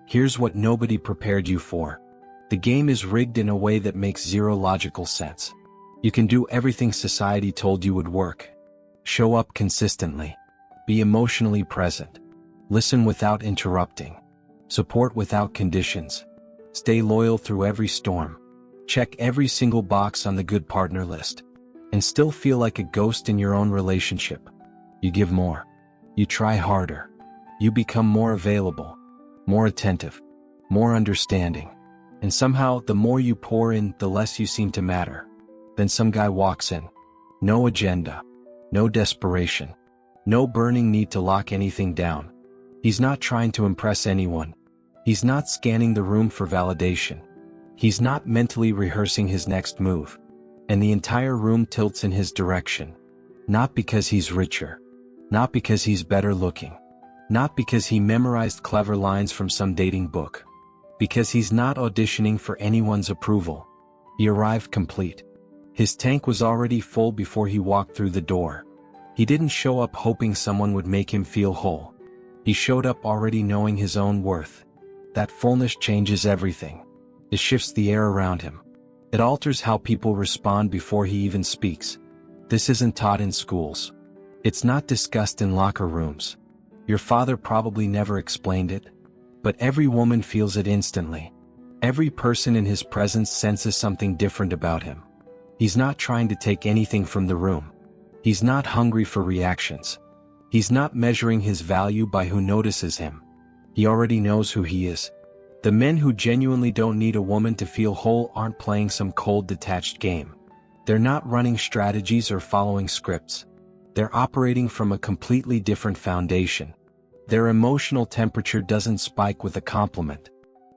Here's what nobody prepared you for. The game is rigged in a way that makes zero logical sense. You can do everything society told you would work. Show up consistently. Be emotionally present. Listen without interrupting. Support without conditions. Stay loyal through every storm. Check every single box on the good partner list. And still feel like a ghost in your own relationship. You give more. You try harder. You become more available, more attentive, more understanding. And somehow, the more you pour in, the less you seem to matter. Then some guy walks in. No agenda. No desperation. No burning need to lock anything down. He's not trying to impress anyone. He's not scanning the room for validation. He's not mentally rehearsing his next move. And the entire room tilts in his direction. Not because he's richer. Not because he's better looking. Not because he memorized clever lines from some dating book. Because he's not auditioning for anyone's approval. He arrived complete. His tank was already full before he walked through the door. He didn't show up hoping someone would make him feel whole. He showed up already knowing his own worth. That fullness changes everything. It shifts the air around him. It alters how people respond before he even speaks. This isn't taught in schools. It's not discussed in locker rooms. Your father probably never explained it. But every woman feels it instantly. Every person in his presence senses something different about him. He's not trying to take anything from the room. He's not hungry for reactions. He's not measuring his value by who notices him. He already knows who he is. The men who genuinely don't need a woman to feel whole aren't playing some cold, detached game. They're not running strategies or following scripts. They're operating from a completely different foundation. Their emotional temperature doesn't spike with a compliment.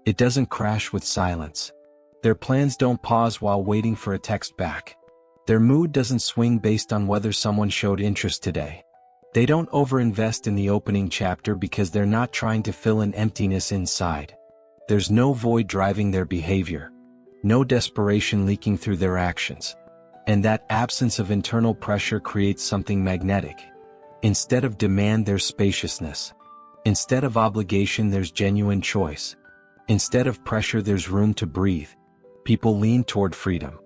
It doesn't crash with silence. Their plans don't pause while waiting for a text back. Their mood doesn't swing based on whether someone showed interest today. They don't overinvest in the opening chapter because they're not trying to fill an emptiness inside. There's no void driving their behavior. No desperation leaking through their actions. And that absence of internal pressure creates something magnetic. Instead of demand, there's spaciousness. Instead of obligation, there's genuine choice. Instead of pressure, there's room to breathe. People lean toward freedom.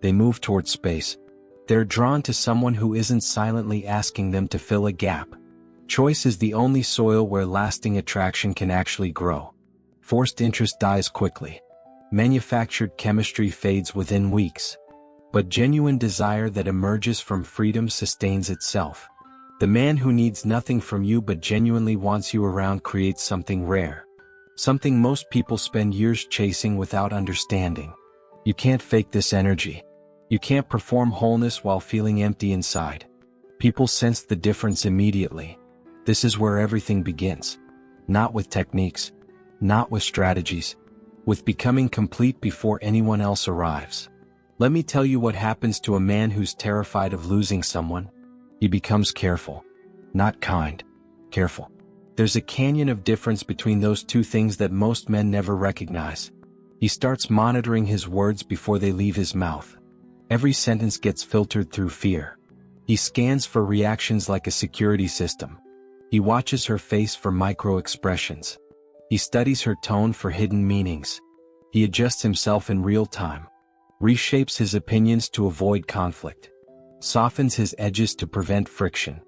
They move toward space. They're drawn to someone who isn't silently asking them to fill a gap. Choice is the only soil where lasting attraction can actually grow. Forced interest dies quickly. Manufactured chemistry fades within weeks. But genuine desire that emerges from freedom sustains itself. The man who needs nothing from you but genuinely wants you around creates something rare. Something most people spend years chasing without understanding. You can't fake this energy. You can't perform wholeness while feeling empty inside. People sense the difference immediately. This is where everything begins. Not with techniques. Not with strategies. With becoming complete before anyone else arrives. Let me tell you what happens to a man who's terrified of losing someone. He becomes careful. Not kind. Careful. There's a canyon of difference between those two things that most men never recognize. He starts monitoring his words before they leave his mouth. Every sentence gets filtered through fear. He scans for reactions like a security system. He watches her face for micro-expressions. He studies her tone for hidden meanings. He adjusts himself in real time. Reshapes his opinions to avoid conflict. Softens his edges to prevent friction.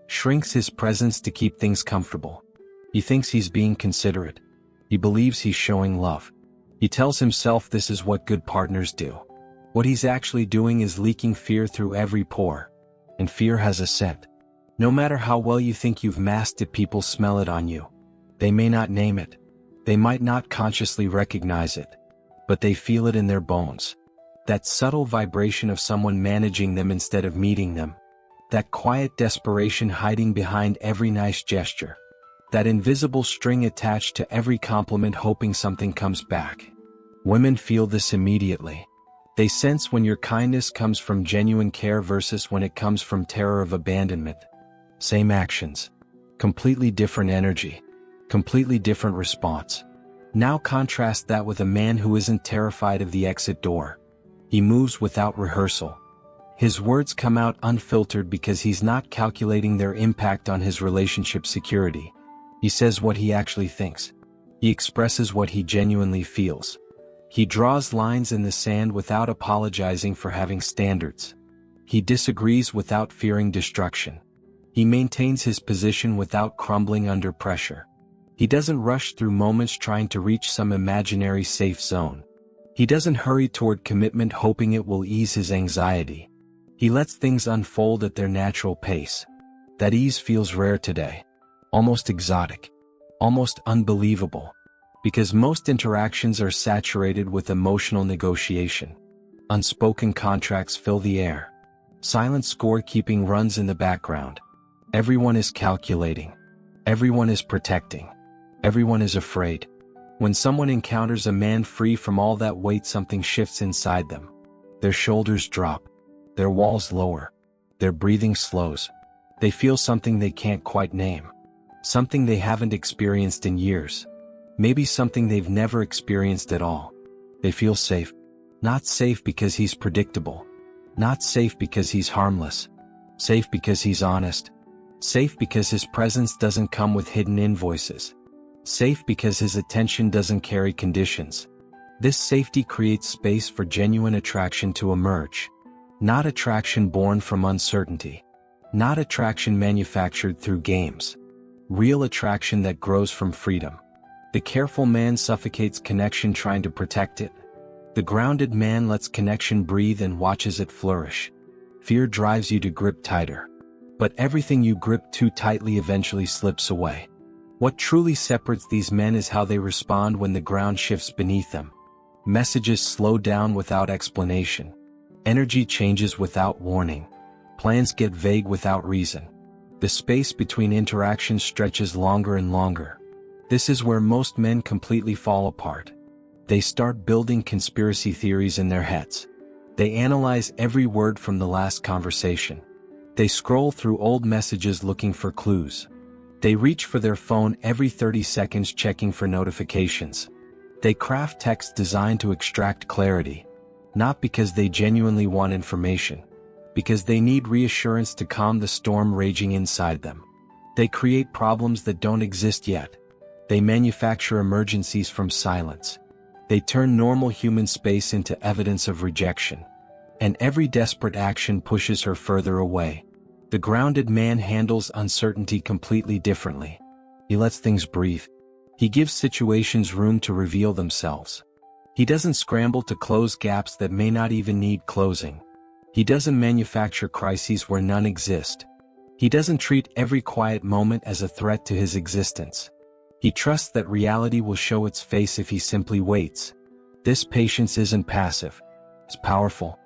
Shrinks his presence to keep things comfortable. He thinks he's being considerate. He believes he's showing love. He tells himself this is what good partners do. What he's actually doing is leaking fear through every pore. And fear has a scent. No matter how well you think you've masked it, people smell it on you. They may not name it. They might not consciously recognize it. But they feel it in their bones. That subtle vibration of someone managing them instead of meeting them. That quiet desperation hiding behind every nice gesture. That invisible string attached to every compliment hoping something comes back. Women feel this immediately. They sense when your kindness comes from genuine care versus when it comes from terror of abandonment. Same actions. Completely different energy. Completely different response. Now contrast that with a man who isn't terrified of the exit door. He moves without rehearsal. His words come out unfiltered because he's not calculating their impact on his relationship security. He says what he actually thinks. He expresses what he genuinely feels. He draws lines in the sand without apologizing for having standards. He disagrees without fearing destruction. He maintains his position without crumbling under pressure. He doesn't rush through moments trying to reach some imaginary safe zone. He doesn't hurry toward commitment hoping it will ease his anxiety. He lets things unfold at their natural pace. That ease feels rare today. Almost exotic. Almost unbelievable. Because most interactions are saturated with emotional negotiation. Unspoken contracts fill the air. Silent scorekeeping runs in the background. Everyone is calculating. Everyone is protecting. Everyone is afraid. When someone encounters a man free from all that weight, something shifts inside them. Their shoulders drop. Their walls lower. Their breathing slows. They feel something they can't quite name. Something they haven't experienced in years. Maybe something they've never experienced at all. They feel safe. Not safe because he's predictable. Not safe because he's harmless. Safe because he's honest. Safe because his presence doesn't come with hidden invoices. Safe because his attention doesn't carry conditions. This safety creates space for genuine attraction to emerge. Not attraction born from uncertainty. Not attraction manufactured through games. Real attraction that grows from freedom. The careful man suffocates connection trying to protect it. The grounded man lets connection breathe and watches it flourish. Fear drives you to grip tighter. But everything you grip too tightly eventually slips away. What truly separates these men is how they respond when the ground shifts beneath them. Messages slow down without explanation. Energy changes without warning. Plans get vague without reason. The space between interactions stretches longer and longer. This is where most men completely fall apart. They start building conspiracy theories in their heads. They analyze every word from the last conversation. They scroll through old messages looking for clues. They reach for their phone every 30 seconds checking for notifications. They craft text designed to extract clarity. Not because they genuinely want information. Because they need reassurance to calm the storm raging inside them. They create problems that don't exist yet. They manufacture emergencies from silence. They turn normal human space into evidence of rejection. And every desperate action pushes her further away. The grounded man handles uncertainty completely differently. He lets things breathe. He gives situations room to reveal themselves. He doesn't scramble to close gaps that may not even need closing. He doesn't manufacture crises where none exist. He doesn't treat every quiet moment as a threat to his existence. He trusts that reality will show its face if he simply waits. This patience isn't passive. It's powerful.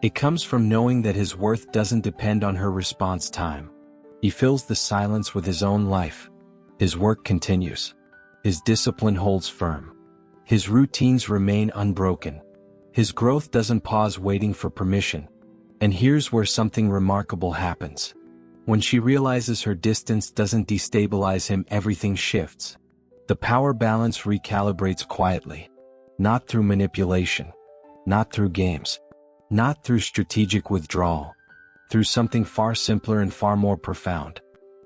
It comes from knowing that his worth doesn't depend on her response time. He fills the silence with his own life. His work continues. His discipline holds firm. His routines remain unbroken. His growth doesn't pause waiting for permission. And here's where something remarkable happens. When she realizes her distance doesn't destabilize him, everything shifts. The power balance recalibrates quietly. Not through manipulation. Not through games. Not through strategic withdrawal. Through something far simpler and far more profound.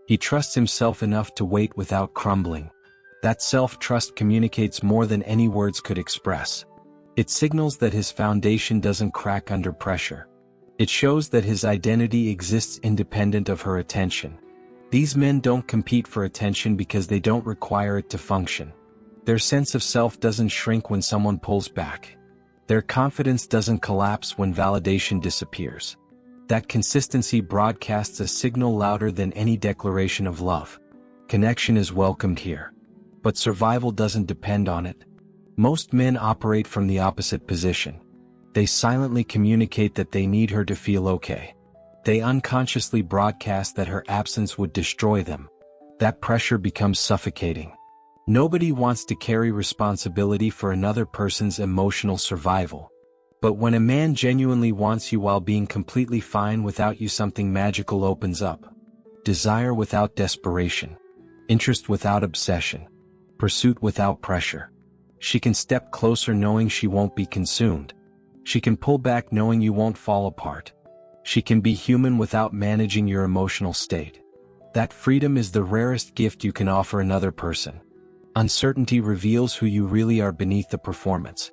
He trusts himself enough to wait without crumbling. That self-trust communicates more than any words could express. It signals that his foundation doesn't crack under pressure. It shows that his identity exists independent of her attention. These men don't compete for attention because they don't require it to function. Their sense of self doesn't shrink when someone pulls back. Their confidence doesn't collapse when validation disappears. That consistency broadcasts a signal louder than any declaration of love. Connection is welcomed here. But survival doesn't depend on it. Most men operate from the opposite position. They silently communicate that they need her to feel okay. They unconsciously broadcast that her absence would destroy them. That pressure becomes suffocating. Nobody wants to carry responsibility for another person's emotional survival. But when a man genuinely wants you while being completely fine without you, something magical opens up. Desire without desperation. Interest without obsession. Pursuit without pressure. She can step closer knowing she won't be consumed. She can pull back knowing you won't fall apart. She can be human without managing your emotional state. That freedom is the rarest gift you can offer another person. Uncertainty reveals who you really are beneath the performance.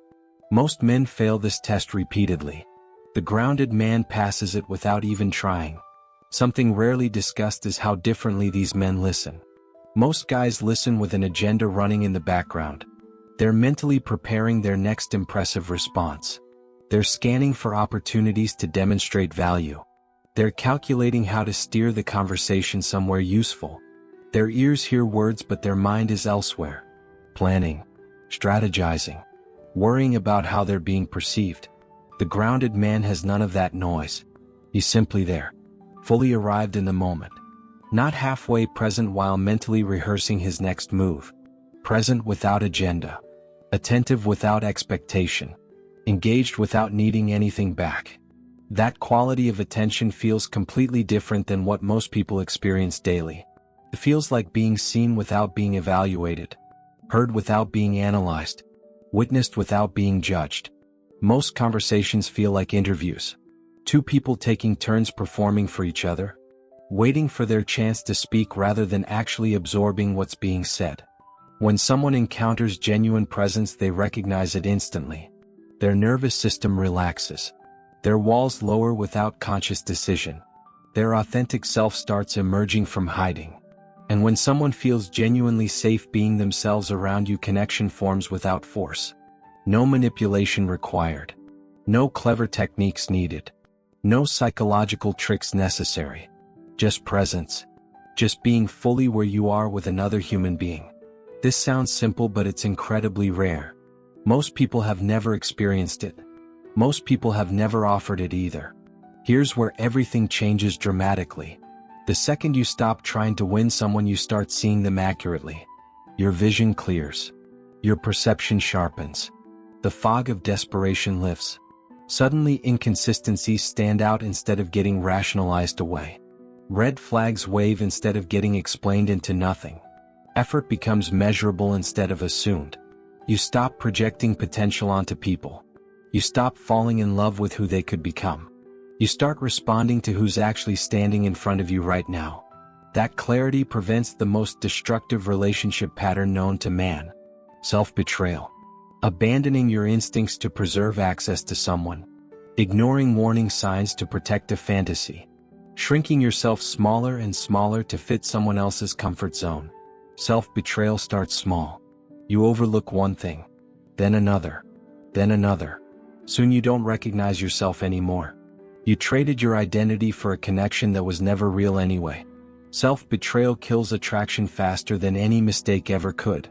Most men fail this test repeatedly. The grounded man passes it without even trying. Something rarely discussed is how differently these men listen. Most guys listen with an agenda running in the background. They're mentally preparing their next impressive response. They're scanning for opportunities to demonstrate value. They're calculating how to steer the conversation somewhere useful. Their ears hear words but their mind is elsewhere. Planning, strategizing, worrying about how they're being perceived. The grounded man has none of that noise. He's simply there, fully arrived in the moment. Not halfway present while mentally rehearsing his next move. Present without agenda. Attentive without expectation. Engaged without needing anything back. That quality of attention feels completely different than what most people experience daily. It feels like being seen without being evaluated. Heard without being analyzed. Witnessed without being judged. Most conversations feel like interviews. Two people taking turns performing for each other. Waiting for their chance to speak rather than actually absorbing what's being said. When someone encounters genuine presence, they recognize it instantly. Their nervous system relaxes. Their walls lower without conscious decision. Their authentic self starts emerging from hiding. And when someone feels genuinely safe being themselves around you, connection forms without force. No manipulation required. No clever techniques needed. No psychological tricks necessary. Just presence. Just being fully where you are with another human being. This sounds simple, but it's incredibly rare. Most people have never experienced it. Most people have never offered it either. Here's where everything changes dramatically. The second you stop trying to win someone, you start seeing them accurately. Your vision clears. Your perception sharpens. The fog of desperation lifts. Suddenly, inconsistencies stand out instead of getting rationalized away. Red flags wave instead of getting explained into nothing. Effort becomes measurable instead of assumed. You stop projecting potential onto people. You stop falling in love with who they could become. You start responding to who's actually standing in front of you right now. That clarity prevents the most destructive relationship pattern known to man: self-betrayal. Abandoning your instincts to preserve access to someone. Ignoring warning signs to protect a fantasy. Shrinking yourself smaller and smaller to fit someone else's comfort zone. Self-betrayal starts small. You overlook one thing, then another, then another. Soon you don't recognize yourself anymore. You traded your identity for a connection that was never real anyway. Self-betrayal kills attraction faster than any mistake ever could.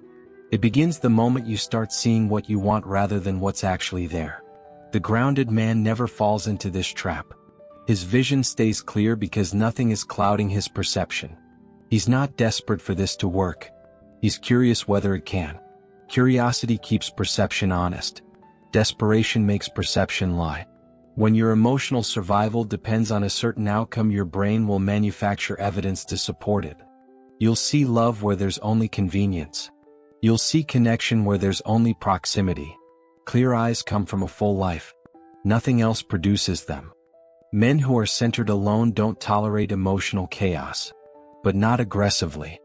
It begins the moment you start seeing what you want rather than what's actually there. The grounded man never falls into this trap. His vision stays clear because nothing is clouding his perception. He's not desperate for this to work. He's curious whether it can. Curiosity keeps perception honest. Desperation makes perception lie. When your emotional survival depends on a certain outcome, your brain will manufacture evidence to support it. You'll see love where there's only convenience. You'll see connection where there's only proximity. Clear eyes come from a full life. Nothing else produces them. Men who are centered alone don't tolerate emotional chaos. But not aggressively.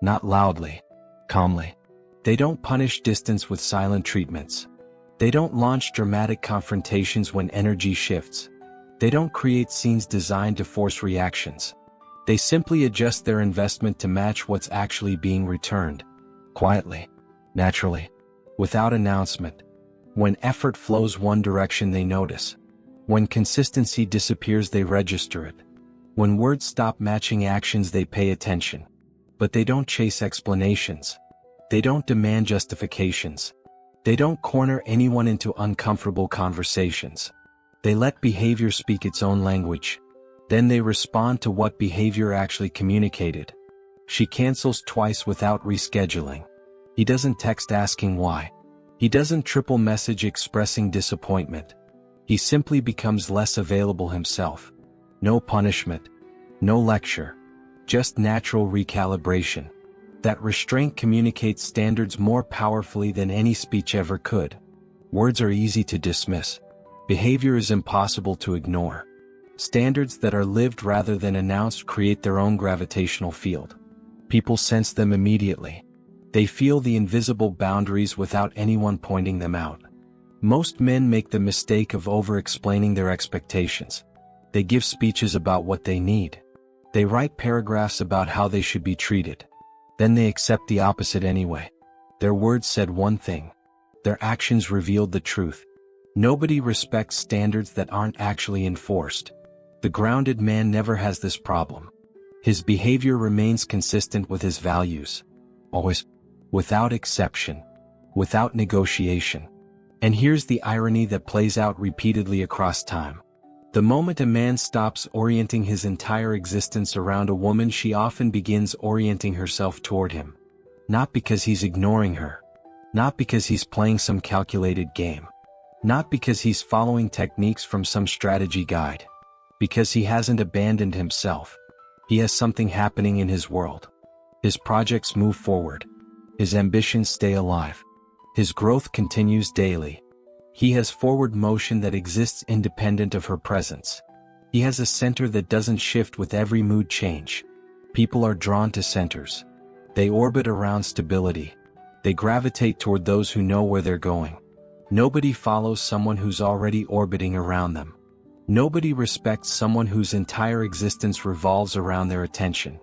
Not loudly. Calmly. They don't punish distance with silent treatments. They don't launch dramatic confrontations when energy shifts. They don't create scenes designed to force reactions. They simply adjust their investment to match what's actually being returned. Quietly. Naturally. Without announcement. When effort flows one direction, they notice. When consistency disappears, they register it. When words stop matching actions, they pay attention. But they don't chase explanations. They don't demand justifications. They don't corner anyone into uncomfortable conversations. They let behavior speak its own language. Then they respond to what behavior actually communicated. She cancels twice without rescheduling. He doesn't text asking why. He doesn't triple message expressing disappointment. He simply becomes less available himself. No punishment. No lecture. Just natural recalibration. That restraint communicates standards more powerfully than any speech ever could. Words are easy to dismiss. Behavior is impossible to ignore. Standards that are lived rather than announced create their own gravitational field. People sense them immediately. They feel the invisible boundaries without anyone pointing them out. Most men make the mistake of over-explaining their expectations. They give speeches about what they need. They write paragraphs about how they should be treated. Then they accept the opposite anyway. Their words said one thing. Their actions revealed the truth. Nobody respects standards that aren't actually enforced. The grounded man never has this problem. His behavior remains consistent with his values. Always. Without exception. Without negotiation. And here's the irony that plays out repeatedly across time. The moment a man stops orienting his entire existence around a woman, she often begins orienting herself toward him. Not because he's ignoring her. Not because he's playing some calculated game. Not because he's following techniques from some strategy guide. Because he hasn't abandoned himself. He has something happening in his world. His projects move forward. His ambitions stay alive. His growth continues daily. He has forward motion that exists independent of her presence. He has a center that doesn't shift with every mood change. People are drawn to centers. They orbit around stability. They gravitate toward those who know where they're going. Nobody follows someone who's already orbiting around them. Nobody respects someone whose entire existence revolves around their attention.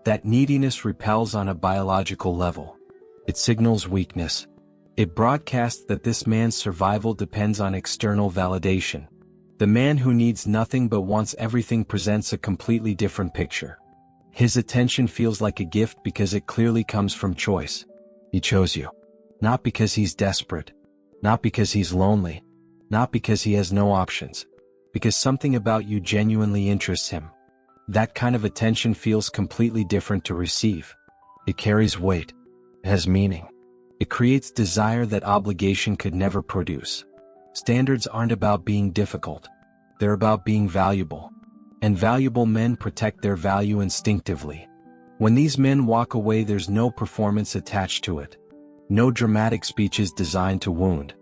That neediness repels on a biological level. It signals weakness. It broadcasts that this man's survival depends on external validation. The man who needs nothing but wants everything presents a completely different picture. His attention feels like a gift because it clearly comes from choice. He chose you. Not because he's desperate. Not because he's lonely. Not because he has no options. Because something about you genuinely interests him. That kind of attention feels completely different to receive. It carries weight. It has meaning. It creates desire that obligation could never produce. Standards aren't about being difficult. They're about being valuable. And valuable men protect their value instinctively. When these men walk away, there's no performance attached to it. No dramatic speeches designed to wound.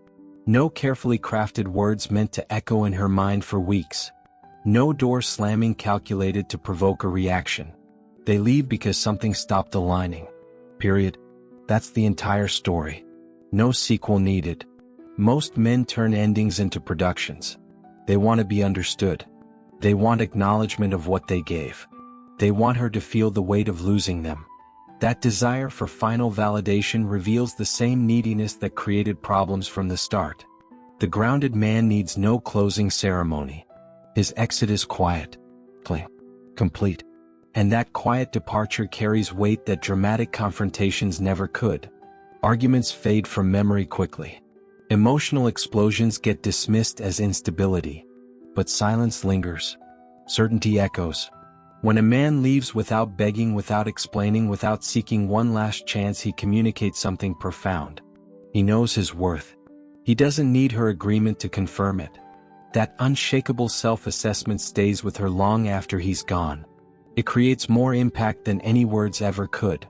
No carefully crafted words meant to echo in her mind for weeks. No door slamming calculated to provoke a reaction. They leave because something stopped aligning. Period. That's the entire story. No sequel needed. Most men turn endings into productions. They want to be understood. They want acknowledgement of what they gave. They want her to feel the weight of losing them. That desire for final validation reveals the same neediness that created problems from the start. The grounded man needs no closing ceremony. His exit is quiet, plain, complete. And that quiet departure carries weight that dramatic confrontations never could. Arguments fade from memory quickly. Emotional explosions get dismissed as instability. But silence lingers. Certainty echoes. When a man leaves without begging, without explaining, without seeking one last chance, he communicates something profound. He knows his worth. He doesn't need her agreement to confirm it. That unshakable self-assessment stays with her long after he's gone. It creates more impact than any words ever could.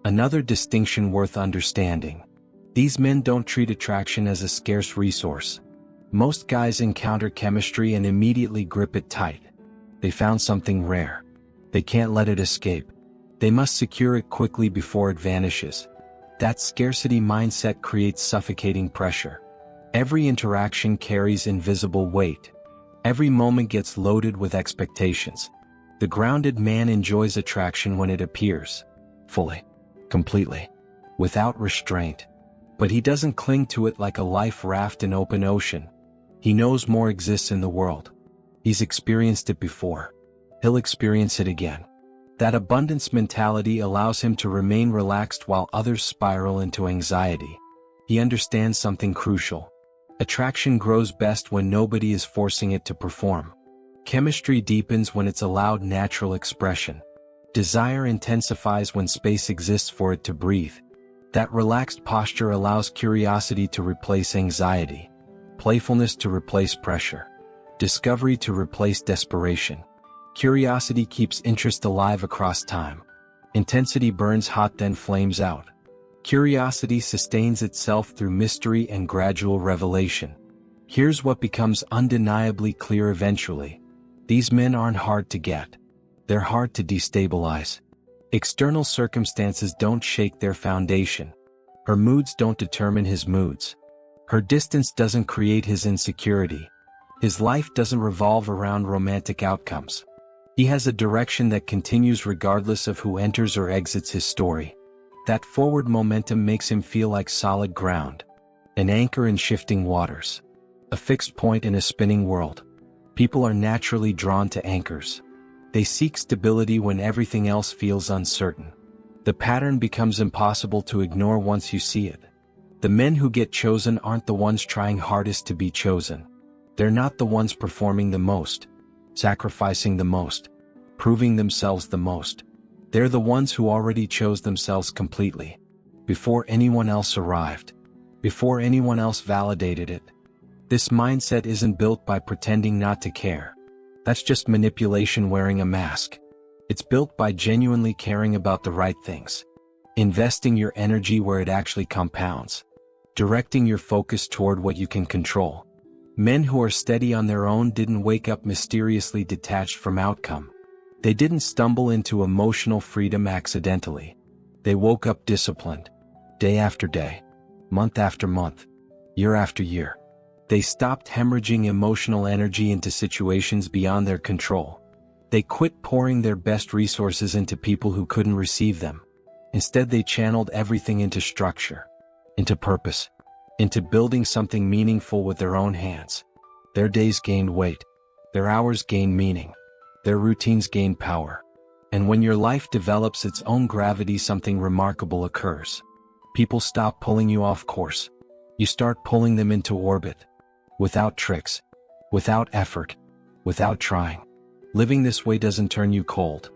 Another distinction worth understanding. These men don't treat attraction as a scarce resource. Most guys encounter chemistry and immediately grip it tight. They found something rare. They can't let it escape. They must secure it quickly before it vanishes. That scarcity mindset creates suffocating pressure. Every interaction carries invisible weight. Every moment gets loaded with expectations. The grounded man enjoys attraction when it appears. Fully. Completely. Without restraint. But he doesn't cling to it like a life raft in open ocean. He knows more exists in the world. He's experienced it before. He'll experience it again. That abundance mentality allows him to remain relaxed while others spiral into anxiety. He understands something crucial. Attraction grows best when nobody is forcing it to perform. Chemistry deepens when it's allowed natural expression. Desire intensifies when space exists for it to breathe. That relaxed posture allows curiosity to replace anxiety, playfulness to replace pressure, discovery to replace desperation. Curiosity keeps interest alive across time. Intensity burns hot then flames out. Curiosity sustains itself through mystery and gradual revelation. Here's what becomes undeniably clear eventually. These men aren't hard to get. They're hard to destabilize. External circumstances don't shake their foundation. Her moods don't determine his moods. Her distance doesn't create his insecurity. His life doesn't revolve around romantic outcomes. He has a direction that continues regardless of who enters or exits his story. That forward momentum makes him feel like solid ground, an anchor in shifting waters, a fixed point in a spinning world. People are naturally drawn to anchors. They seek stability when everything else feels uncertain. The pattern becomes impossible to ignore once you see it. The men who get chosen aren't the ones trying hardest to be chosen. They're not the ones performing the most, sacrificing the most, proving themselves the most. They're the ones who already chose themselves completely, before anyone else arrived, before anyone else validated it. This mindset isn't built by pretending not to care. That's just manipulation wearing a mask. It's built by genuinely caring about the right things, investing your energy where it actually compounds, directing your focus toward what you can control. Men who are steady on their own didn't wake up mysteriously detached from outcome. They didn't stumble into emotional freedom accidentally. They woke up disciplined, day after day, month after month, year after year. They stopped hemorrhaging emotional energy into situations beyond their control. They quit pouring their best resources into people who couldn't receive them. Instead, they channeled everything into structure, into purpose, into building something meaningful with their own hands. Their days gained weight. Their hours gained meaning. Their routines gain power. And when your life develops its own gravity, something remarkable occurs. People stop pulling you off course. You start pulling them into orbit. Without tricks. Without effort. Without trying. Living this way doesn't turn you cold.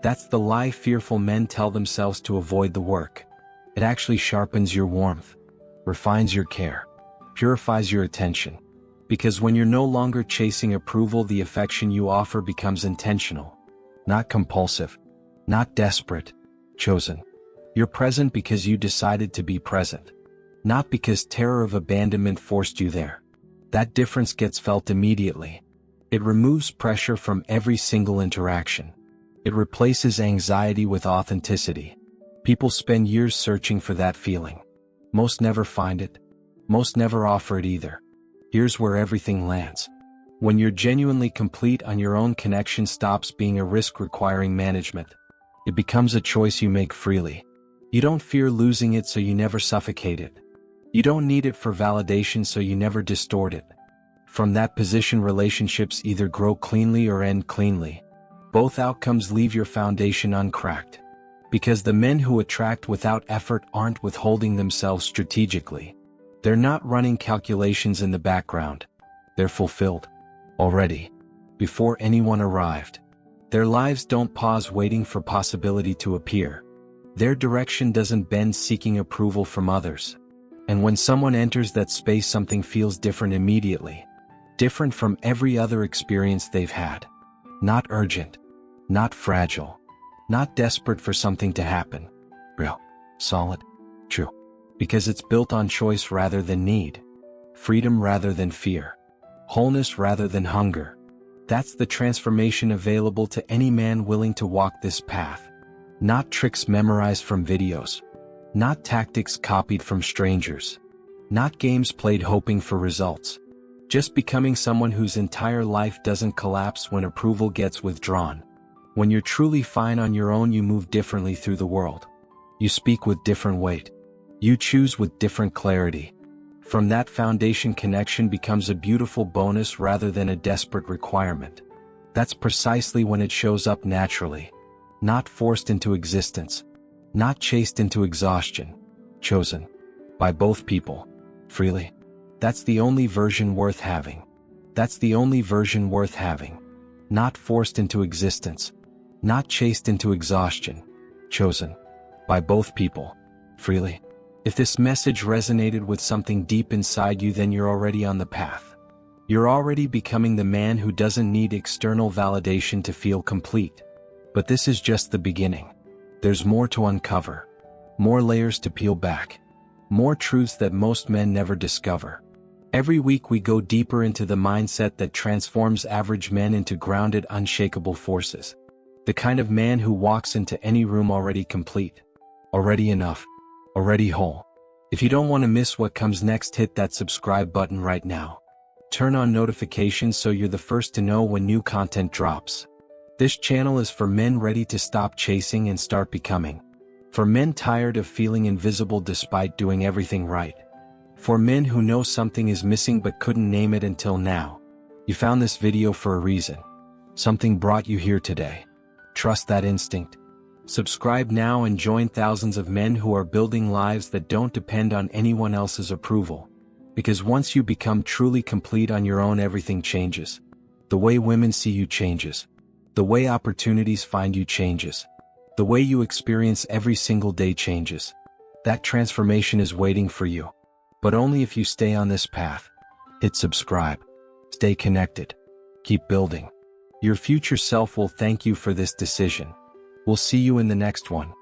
That's the lie fearful men tell themselves to avoid the work. It actually sharpens your warmth, refines your care, purifies your attention. Because when you're no longer chasing approval, the affection you offer becomes intentional, not compulsive, not desperate, chosen. You're present because you decided to be present, not because terror of abandonment forced you there. That difference gets felt immediately. It removes pressure from every single interaction. It replaces anxiety with authenticity. People spend years searching for that feeling. Most never find it. Most never offer it either. Here's where everything lands. When you're genuinely complete on your own, connection stops being a risk requiring management. It becomes a choice you make freely. You don't fear losing it, so you never suffocate it. You don't need it for validation, so you never distort it. From that position, relationships either grow cleanly or end cleanly. Both outcomes leave your foundation uncracked. Because the men who attract without effort aren't withholding themselves strategically. They're not running calculations in the background. They're fulfilled. Already. Before anyone arrived. Their lives don't pause waiting for possibility to appear. Their direction doesn't bend seeking approval from others. And when someone enters that space, something feels different immediately. Different from every other experience they've had. Not urgent. Not fragile. Not desperate for something to happen. Real. Solid. True. Because it's built on choice rather than need. Freedom rather than fear. Wholeness rather than hunger. That's the transformation available to any man willing to walk this path. Not tricks memorized from videos. Not tactics copied from strangers. Not games played hoping for results. Just becoming someone whose entire life doesn't collapse when approval gets withdrawn. When you're truly fine on your own, you move differently through the world. You speak with different weight. You choose with different clarity. From that foundation, connection becomes a beautiful bonus rather than a desperate requirement. That's precisely when it shows up naturally. Not forced into existence. Not chased into exhaustion. Chosen. By both people. Freely. That's the only version worth having. That's the only version worth having. Not forced into existence. Not chased into exhaustion. Chosen. By both people. Freely. If this message resonated with something deep inside you, then you're already on the path. You're already becoming the man who doesn't need external validation to feel complete. But this is just the beginning. There's more to uncover. More layers to peel back. More truths that most men never discover. Every week we go deeper into the mindset that transforms average men into grounded, unshakable forces. The kind of man who walks into any room already complete, already enough, already whole. If you don't want to miss what comes next, hit that subscribe button right now. Turn on notifications so you're the first to know when new content drops. This channel is for men ready to stop chasing and start becoming. For men tired of feeling invisible despite doing everything right. For men who know something is missing but couldn't name it until now. You found this video for a reason. Something brought you here today. Trust that instinct. Subscribe now and join thousands of men who are building lives that don't depend on anyone else's approval. Because once you become truly complete on your own, everything changes. The way women see you changes. The way opportunities find you changes. The way you experience every single day changes. That transformation is waiting for you. But only if you stay on this path. Hit subscribe. Stay connected. Keep building. Your future self will thank you for this decision. We'll see you in the next one.